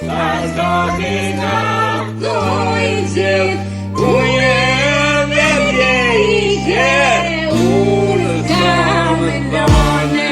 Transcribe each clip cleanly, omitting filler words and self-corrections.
Każda dojdzie, ujemy idzie, ultamy dane.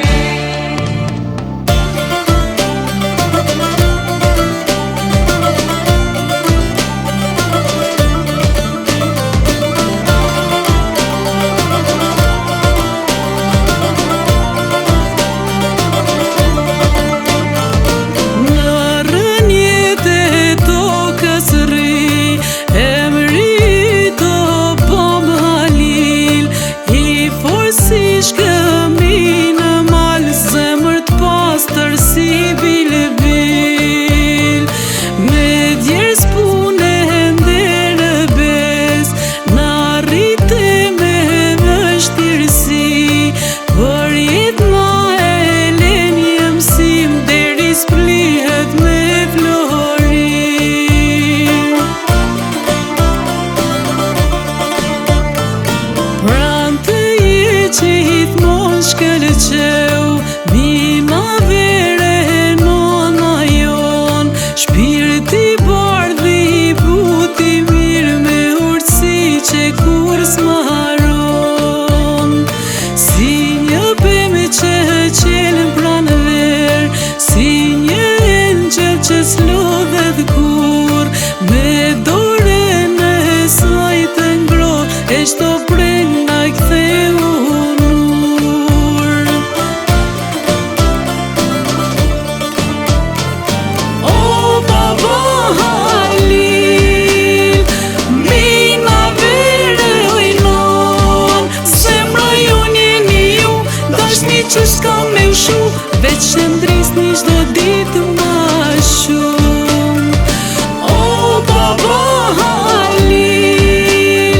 Shpirti bardhi buti mirë me urtësi që kur s'maron. Si një pemë që qelën pranë ver, si një engjël që s'lodhet kur, me dorën e saj të ngrohtë e çdo preng na ktheu që s'ka me ushu, veç që ndrisni çdo ditë ma shumë. O baba Halil,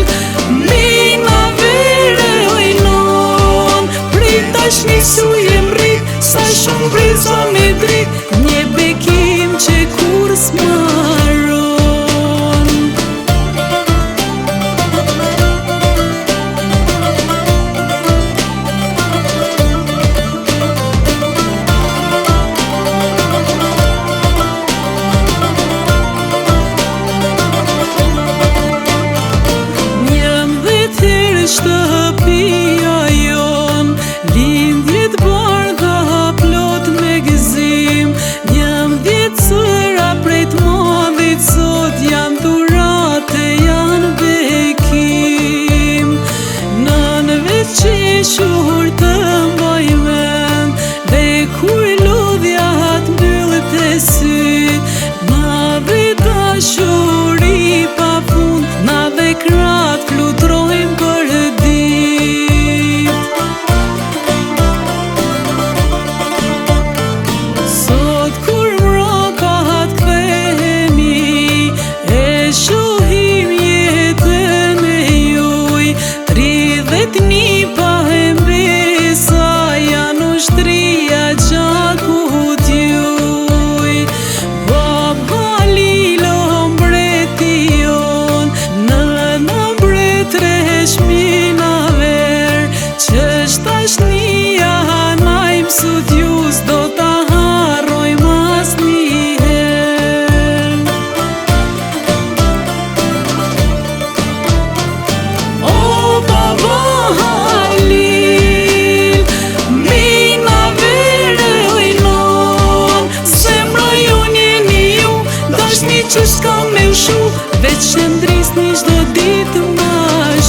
mina vere ojnon, prit tash një sujem rrit, sa shumë prit sa me drit, një bekim që kur s'maron. Shtëpia jon, lindjet bardha plot me gëzim, 11 sëra prej t'madhit sot janë dhurate, janë bekim. Nënve qeshur të mbaj mend, dhe kur lodhja t'mbyllet e syt, na dhe dashuri pa fund, na dhe krat flutrojmë për që s'ka me ushu, veç që ndrisni çdo ditë ma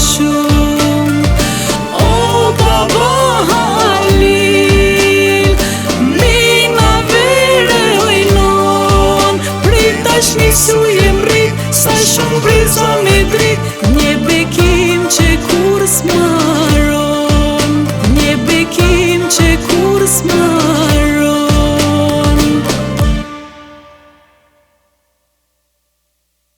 shumë. O baba Halil, mina vere ojnon, prit tash një sujem rrit, sa shumë prit sa me drit, një bekim që kur s'maron.